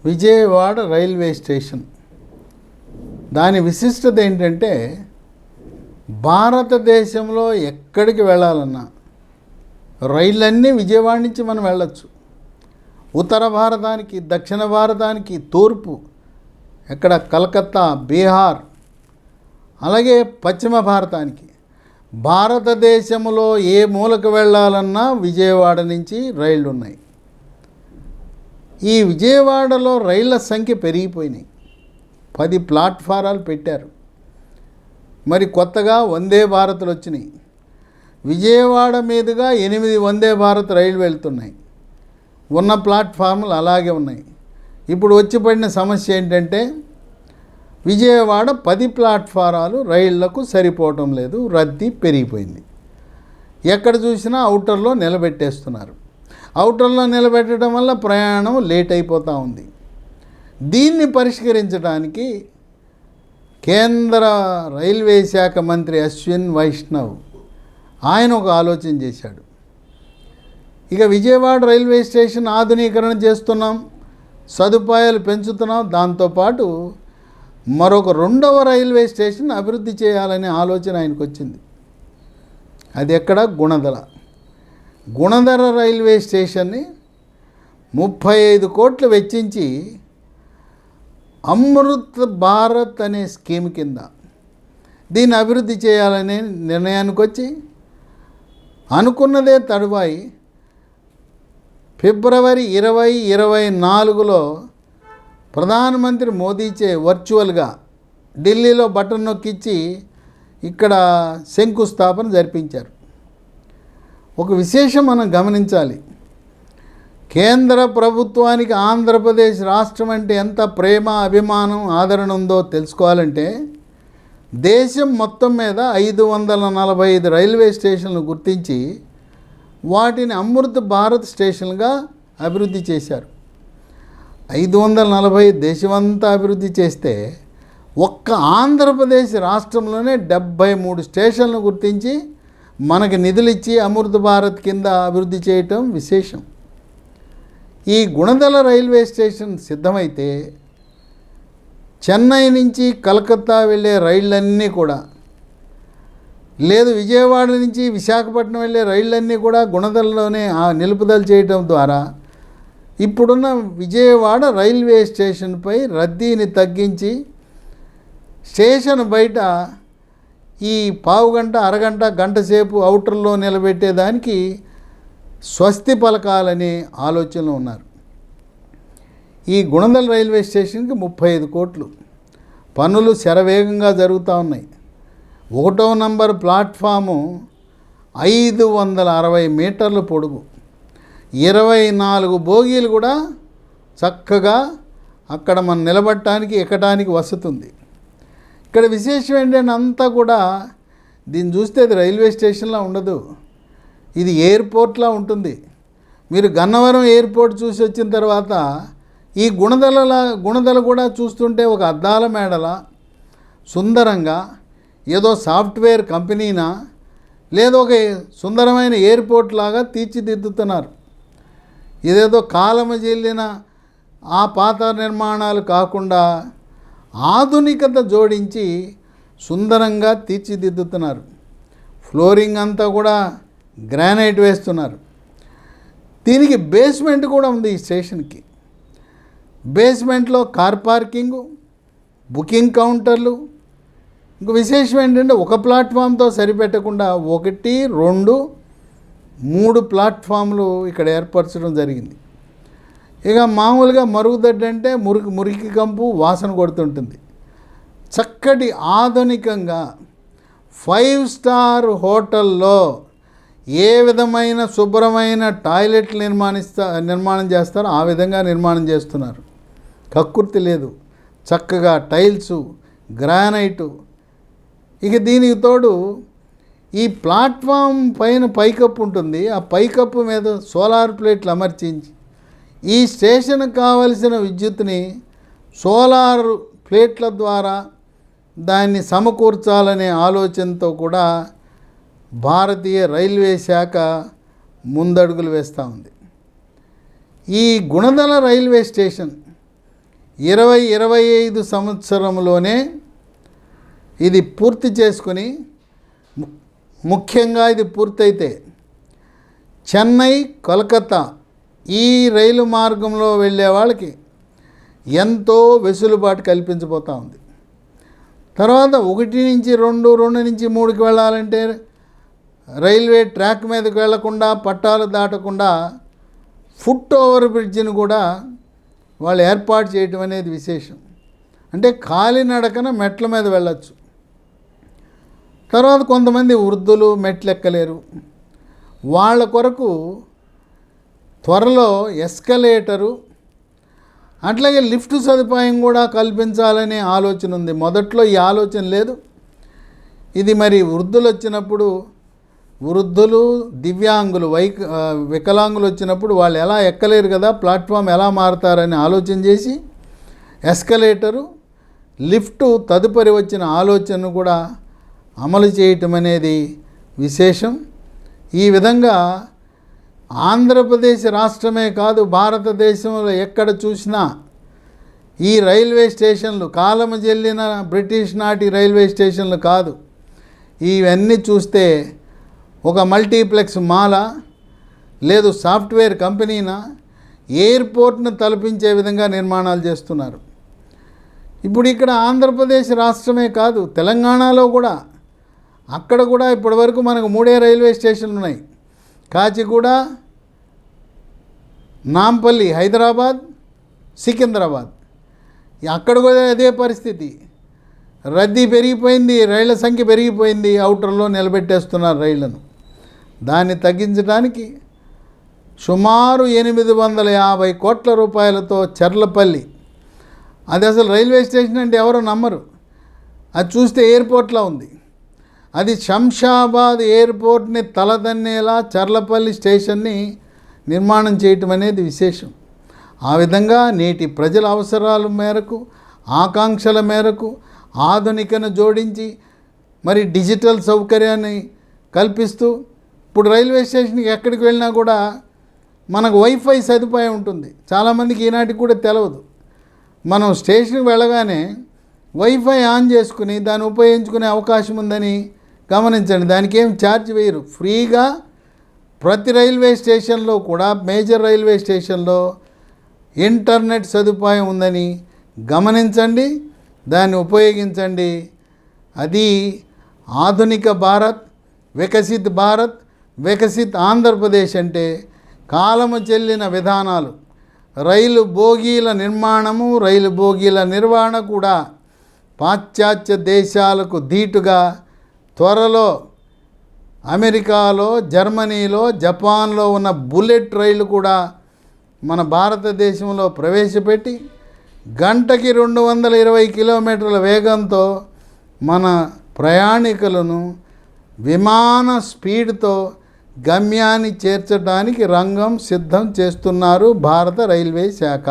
Vijayawada railway station దాని విశిష్టత ఏంటంటే భారతదేశంలో ఎక్కడికి వెళ్ళాలన్నా రైళ్ళన్నీ విజయవాడ నుంచి మనం వెళ్ళొచ్చు. ఉత్తర భారతానికి, దక్షిణ భారతానికి, తూర్పు ఎక్కడ కలకత్తా, బీహార్, అలాగే పశ్చిమ భారతానికి, భారతదేశంలో ఏ మూలకు వెళ్ళాలన్నా విజయవాడ నుంచి రైళ్ళు ఉన్నాయి. ఈ విజయవాడలో రైళ్ళ సంఖ్య పెరిగిపోయినాయి. 10 ప్లాట్ఫారాలు పెట్టారు. మరి కొత్తగా వందే భారత్లు వచ్చినాయి. విజయవాడ మీదుగా 8 వందే భారత్ రైలు వెళ్తున్నాయి. ఉన్న ప్లాట్ఫామ్లు అలాగే ఉన్నాయి. ఇప్పుడు వచ్చి పడిన సమస్య ఏంటంటే విజయవాడ 10 ప్లాట్ఫారాలు రైళ్లకు సరిపోవటం లేదు, రద్దీ పెరిగిపోయింది. ఎక్కడ చూసినా అవుటర్లో నిలబెట్టేస్తున్నారు. అవుటర్లో నిలబెట్టడం వల్ల ప్రయాణం లేట్ అయిపోతూ ఉంది. దీన్ని పరిష్కరించడానికి కేంద్ర రైల్వే శాఖ మంత్రి అశ్విన్ వైష్ణవ్ ఆయన ఒక ఆలోచన చేశాడు. ఇక విజయవాడ రైల్వే స్టేషన్ ఆధునీకరణ చేస్తున్నాం, సదుపాయాలు పెంచుతున్నాం, దాంతోపాటు మరొక 2వ రైల్వే స్టేషన్ అభివృద్ధి చేయాలనే ఆలోచన ఆయనకు వచ్చింది. అది ఎక్కడ? గుణదల రైల్వే స్టేషన్ని 35 కోట్లు వెచ్చించి అమృత్ భారత్ అనే స్కీమ్ కింద దీన్ని అభివృద్ధి చేయాలనే నిర్ణయానికి వచ్చి అనుకున్నదే తడువాయి ఫిబ్రవరి 2024లో ప్రధానమంత్రి మోదీచే వర్చువల్గా ఢిల్లీలో బటన్ నొక్కిచ్చి ఇక్కడ శంకుస్థాపన జరిపించారు. ఒక విశేషం మనం గమనించాలి. కేంద్ర ప్రభుత్వానికి ఆంధ్రప్రదేశ్ రాష్ట్రం అంటే ఎంత ప్రేమ, అభిమానం, ఆదరణ ఉందో తెలుసుకోవాలంటే దేశం మొత్తం మీద 545 రైల్వే స్టేషన్లు గుర్తించి వాటిని అమృత్ భారత్ స్టేషన్గా అభివృద్ధి చేశారు. 540 దేశమంతా అభివృద్ధి చేస్తే ఒక్క ఆంధ్రప్రదేశ్ రాష్ట్రంలోనే 73 స్టేషన్లు గుర్తించి మనకి నిధులు ఇచ్చి అమృత్ భారత్ కింద అభివృద్ధి చేయటం విశేషం. ఈ గుణదల రైల్వే స్టేషన్ సిద్ధమైతే చెన్నై నుంచి కలకత్తా వెళ్ళే రైళ్ళన్నీ కూడా, లేదు విజయవాడ నుంచి విశాఖపట్నం వెళ్ళే రైళ్ళన్నీ కూడా గుణదలలోనే నిలుపుదల చేయటం ద్వారా ఇప్పుడున్న విజయవాడ రైల్వే స్టేషన్పై రద్దీని తగ్గించి స్టేషన్ బయట ఈ పావుగంట, అరగంట, గంట సేపు అవుటర్లో నిలబెట్టేదానికి స్వస్తి పలకాలనే ఆలోచనలో ఉన్నారు. ఈ గుణదల రైల్వే స్టేషన్కి 35 కోట్లు. పనులు శరవేగంగా జరుగుతూ ఉన్నాయి. 1వ నంబర్ ప్లాట్ఫాము 560 మీటర్ల పొడుగు, 24 బోగీలు కూడా చక్కగా అక్కడ మనం నిలబడటానికి, ఎక్కడానికి వసతుంది. ఇక్కడ విశేషం ఏంటంటే అంతా కూడా దీన్ని చూస్తే అది రైల్వే స్టేషన్లా ఉండదు, ఇది ఎయిర్పోర్ట్లా ఉంటుంది. మీరు గన్నవరం ఎయిర్పోర్ట్ చూసి వచ్చిన తర్వాత ఈ గుణదల కూడా చూస్తుంటే ఒక అద్దాల మేడలా సుందరంగా, ఏదో సాఫ్ట్వేర్ కంపెనీనా లేదో ఒక సుందరమైన ఎయిర్పోర్ట్ లాగా తీర్చిదిద్దుతున్నారు. ఇదేదో కాలము చెల్లిన ఆ పాత నిర్మాణాలు కాకుండా ఆధునికత జోడించి సుందరంగా తీర్చిదిద్దుతున్నారు. ఫ్లోరింగ్ అంతా కూడా గ్రానైట్ వేస్తున్నారు. దీనికి బేస్మెంట్ కూడా ఉంది. ఈ స్టేషన్కి బేస్మెంట్లో కార్ పార్కింగు, బుకింగ్ కౌంటర్లు. ఇంక విశేషం ఏంటంటే ఒక ప్లాట్ఫామ్తో సరిపెట్టకుండా 1, 2, 3 ప్లాట్ఫామ్లు ఇక్కడ ఏర్పరచడం జరిగింది. ఇక మామూలుగా మరుగుదొడ్డి అంటే మురికి కంపు వాసన కొడుతుంటుంది. చక్కటి ఆధునికంగా 5 స్టార్ హోటల్లో ఏ విధమైన శుభ్రమైన టాయిలెట్లు నిర్మాణం చేస్తారో ఆ విధంగా నిర్మాణం చేస్తున్నారు. కక్కుర్తి లేదు. చక్కగా టైల్సు, గ్రానైటు. ఇక దీనికి తోడు ఈ ప్లాట్ఫామ్ పైన పైకప్పు ఉంటుంది. ఆ పైకప్పు మీద సోలార్ ప్లేట్లు అమర్చించి ఈ స్టేషన్కి కావలసిన విద్యుత్ని సోలార్ ప్లేట్ల ద్వారా దాన్ని సమకూర్చాలనే ఆలోచనతో కూడా భారతీయ రైల్వే శాఖ ముందడుగులు వేస్తూ ఉంది. ఈ గుణదల రైల్వే స్టేషన్ 2025 సంవత్సరంలోనే ఇది పూర్తి చేసుకుని, ముఖ్యంగా ఇది పూర్తయితే చెన్నై కోల్కతా ఈ రైలు మార్గంలో వెళ్ళే వాళ్ళకి ఎంతో వెసులుబాటు కల్పించబోతూ ఉంది. తర్వాత 1 నుంచి 2, 2 నుంచి 3కి వెళ్ళాలంటే రైల్వే ట్రాక్ మీదకి వెళ్లకుండా, పట్టాలు దాటకుండా ఫుట్ ఓవర్ బ్రిడ్జిని కూడా వాళ్ళు ఏర్పాటు చేయటం అనేది విశేషం. అంటే కాలినడకన మెట్ల మీద వెళ్ళచ్చు. తర్వాత కొంతమంది వృద్ధులు మెట్లు ఎక్కలేరు, వాళ్ళ కొరకు త్వరలో ఎస్కలేటరు అట్లాగే లిఫ్ట్ సదుపాయం కూడా కల్పించాలనే ఆలోచన ఉంది. మొదట్లో ఈ ఆలోచన లేదు. ఇది మరి వృద్ధులు వచ్చినప్పుడు, వృద్ధులు, దివ్యాంగులు, వికలాంగులు వచ్చినప్పుడు వాళ్ళు ఎలా ఎక్కలేరు కదా, ప్లాట్ఫామ్ ఎలా మారుతారని ఆలోచన చేసి ఎస్కలేటరు, లిఫ్టు తదుపరి వచ్చిన ఆలోచనను కూడా అమలు చేయటం అనేది విశేషం. ఈ విధంగా ఆంధ్రప్రదేశ్ రాష్ట్రమే కాదు, భారతదేశంలో ఎక్కడ చూసినా ఈ రైల్వే స్టేషన్లు కాలము చెల్లిన బ్రిటిష్ నాటి రైల్వే స్టేషన్లు కాదు. ఇవన్నీ చూస్తే ఒక మల్టీప్లెక్స్ మాలా, లేదు సాఫ్ట్వేర్ కంపెనీనా, ఎయిర్పోర్ట్ను తలపించే విధంగా నిర్మాణాలు చేస్తున్నారు. ఇప్పుడు ఇక్కడ ఆంధ్రప్రదేశ్ రాష్ట్రమే కాదు, తెలంగాణలో కూడా, అక్కడ కూడా ఇప్పటివరకు మనకు 3 రైల్వే స్టేషన్లు ఉన్నాయి. కాచిగూడ, నాంపల్లి, హైదరాబాద్, సికింద్రాబాద్. అక్కడ కూడా అదే పరిస్థితి. రద్దీ పెరిగిపోయింది, రైళ్ల సంఖ్య పెరిగిపోయింది, అవుటర్లో నిలబెట్టేస్తున్నారు రైళ్లను. దాన్ని తగ్గించడానికి సుమారు 850 కోట్ల రూపాయలతో చర్లపల్లి, అది అసలు రైల్వే స్టేషన్ అంటే ఎవరు నమ్మరు, అది చూస్తే ఎయిర్పోర్ట్లా ఉంది. అది శంషాబాద్ ఎయిర్పోర్ట్ని తలదన్నేలా చర్లపల్లి స్టేషన్ని నిర్మాణం చేయటం అనేది విశేషం. ఆ విధంగా నేటి ప్రజల అవసరాల మేరకు, ఆకాంక్షల మేరకు ఆధునికను జోడించి మరి డిజిటల్ సౌకర్యాన్ని కల్పిస్తూ, ఇప్పుడు రైల్వే స్టేషన్కి ఎక్కడికి వెళ్ళినా కూడా మనకు వైఫై సదుపాయం ఉంటుంది. చాలామందికి ఈనాటికి కూడా తెలియదు. మనం స్టేషన్కి వెళ్ళగానే వైఫై ఆన్ చేసుకుని దాన్ని ఉపయోగించుకునే అవకాశం ఉందని గమనించండి. దానికి ఏం ఛార్జ్ వేయరు, ఫ్రీగా ప్రతి రైల్వే స్టేషన్లో కూడా, మేజర్ రైల్వే స్టేషన్లో ఇంటర్నెట్ సదుపాయం ఉందని గమనించండి, దాన్ని ఉపయోగించండి. అది ఆధునిక భారత్, వికసిత్ భారత్, వికసిత్ ఆంధ్రప్రదేశ్ అంటే కాలము చెల్లిన విధానాలు. రైలు బోగీల నిర్మాణము, రైలు బోగీల నిర్వహణ కూడా పాశ్చాత్య దేశాలకు ధీటుగా త్వరలో అమెరికాలో, జర్మనీలో, జపాన్లో ఉన్న బుల్లెట్ రైలు కూడా మన భారతదేశంలో ప్రవేశపెట్టి గంటకి 220 కిలోమీటర్ల వేగంతో మన ప్రయాణికులను విమాన స్పీడ్తో గమ్యాన్ని చేర్చడానికి రంగం సిద్ధం చేస్తున్నారు భారత రైల్వే శాఖ.